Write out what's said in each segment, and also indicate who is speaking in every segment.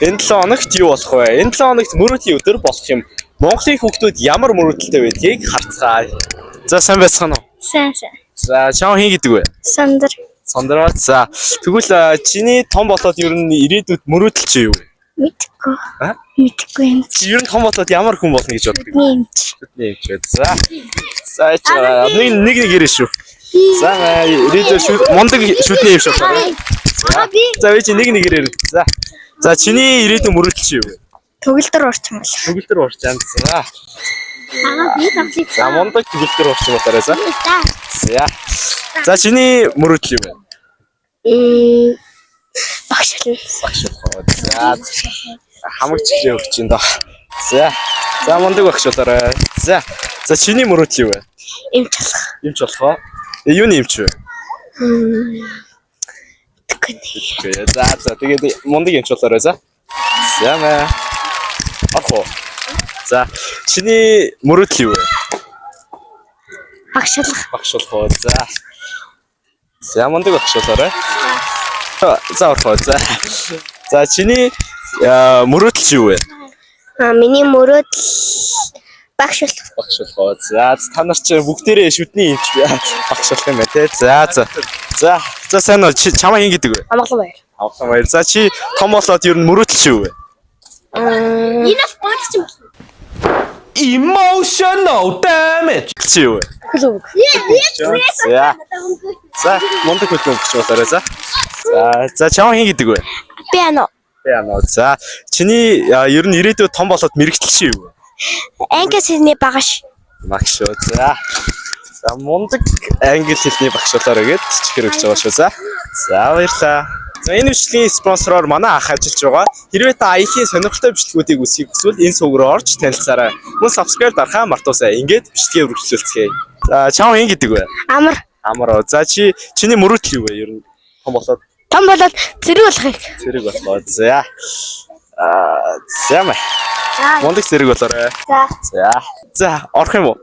Speaker 1: Энэ 7 хоногт юу болох вэ? Энэ 7 хоногт мөрөөдлийн өдөр болох юм. Монголын хүүхдүүд ямар мөрөөдөлтэй байдгийг харцгаая. За сайн байцгаана уу?
Speaker 2: Сайн.
Speaker 1: За чам хин гэдэг вэ?
Speaker 2: Сандар.
Speaker 1: Сандраа. За тэгвэл чиний том болоод ер нь ирээдүйд мөрөөдөл чи юу вэ?
Speaker 2: Мэдгүй.
Speaker 1: Мэдгүй юм. Ер нь том болоод ямар хүн болно гэж боддог? Нэмч. За нэг ирээ шүү. За ирээдүйд мундаг шүтний юм шиг байна. За вэ чи нэг ирээ. За чиний ирээдүйн мөрөөдөл чи юу вэ?
Speaker 2: Төгөлдөр орчин бол.
Speaker 1: Төгөлдөр орчин. За.
Speaker 2: Би тавлыг.
Speaker 1: За мундаг төгөлдөр орчин болоорой. За. За чиний мөрөөдөл юу вэ?
Speaker 2: Багшлал.
Speaker 1: За хамаг жилийн өгч юм даа. За мундаг багш болоорой. За чиний мөрөөдөл юу вэ?
Speaker 2: Эмч болох.
Speaker 1: Эмч болох уу? Юуны эмч вэ? За тэгээд мундаг эмч болоорой. За мэ. Ахоо. За чиний мөрөөдөл юу вэ? Багшлах. За мундаг багш болоорой. За орхоо. За чиний мөрөөдөл юу вэ?
Speaker 2: Миний мөрөөдөл багшлах.
Speaker 1: За та нар чи бүгдээрээ шүтний эмч багшлах юм байна те. За сайн уу чамаа хин гэдэг вэ?
Speaker 2: Амгалан
Speaker 1: баяр. За чи том болоод ер нь мөрөөдөл чи юу вэ?
Speaker 2: Энэ багч юм.
Speaker 3: Emotional damage.
Speaker 1: Чи юу вэ? За мундаг хөлбөмбөг багш болоорой. За чамаа хин гэдэг вэ?
Speaker 2: Пиано.
Speaker 1: За чиний ер нь ирээдүйд том болоод мэрэгтэл чи юу вэ?
Speaker 2: Англи хэлний багш.
Speaker 1: Багш шүү. За мундаг англи хэлний багш болоорой гэд чихэр өгч байгаа шүү. За баярлалаа. За энэ бичлэгийн спонсороор манай ах ажиллаж байгаа. Хэрвээ та аялын сонирхолтой бичлэгүүдийг үзэх хүсвэл энэ сувг руу орж танилцаарай. Мөн subscribe дарахаа мартаосай. Ингээд бичлэгээ үргэлжлүүлцгээе. За чам хин гэдэг вэ? Амар. За чиний мөрөөдөл юу вэ? Ер нь том болоод
Speaker 2: зэрэг болохыг.
Speaker 1: Зэрэг болоо. За мэ. Мундаг зэрэг болоорой. За орох юм уу?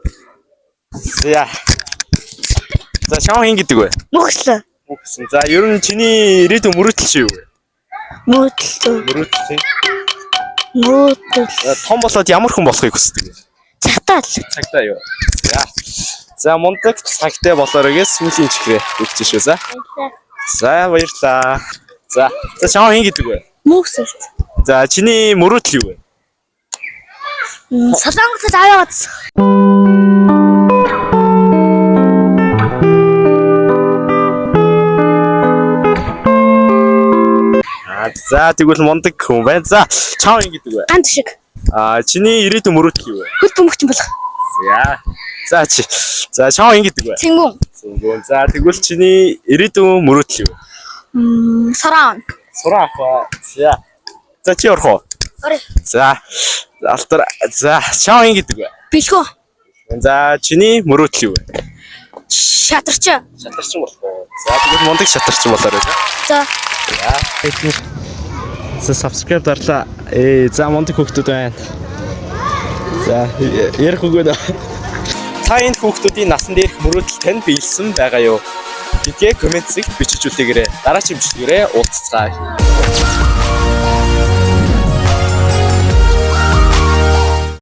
Speaker 1: За чам хин гэдэг вэ?
Speaker 2: Мөхсөн.
Speaker 1: За ер нь чиний ирээдүйн мөрөөдөл чи юу вэ?
Speaker 2: Мөрөөдөл.
Speaker 1: Том болоод ямар хүн болохыг хүсдэг вэ? Цагтаа юу? За мундаг цагтай болоорой гэж сүүлийн чихрээ өгч шүү. За баярлалаа. За чам хин гэдэг вэ?
Speaker 2: Мөхсөлт.
Speaker 1: За чиний мөрөөдөл юу вэ?
Speaker 2: Солонгосод аваад.
Speaker 1: За тэгвэл мундаг хүн байна. За чам хин гэдэг вэ?
Speaker 2: Ганц шиг.
Speaker 1: Чиний ирээдүйн мөрөөдөл юу вэ?
Speaker 2: Хөлбөмбөгч болох.
Speaker 1: За чам хин гэдэг вэ?
Speaker 2: Цэнгүүн.
Speaker 1: За тэгвэл чиний ирээдүйн мөрөөдөл юу вэ?
Speaker 2: Сорон.
Speaker 1: Сурах. За чи орох уу? За алтар. За чам хин гэдэг вэ?
Speaker 2: Бэлхүү.
Speaker 1: За чиний мөрөөдөл юу вэ?
Speaker 2: Шатарчин
Speaker 1: болох уу? За тэгвэл мундаг шатарчин болоорой. За subscribe дарлаа. За мундаг хүүхдүүд байна. За ярих өгөөд. Та энэ хүүхдүүдийн насан дээрх мөрөөдөл танд биелсэн байгаа юу? Бидгээ комент зэгт бичиж үлдээгээрэй. Дараагийн бичлэгээрээ уулзцгаая.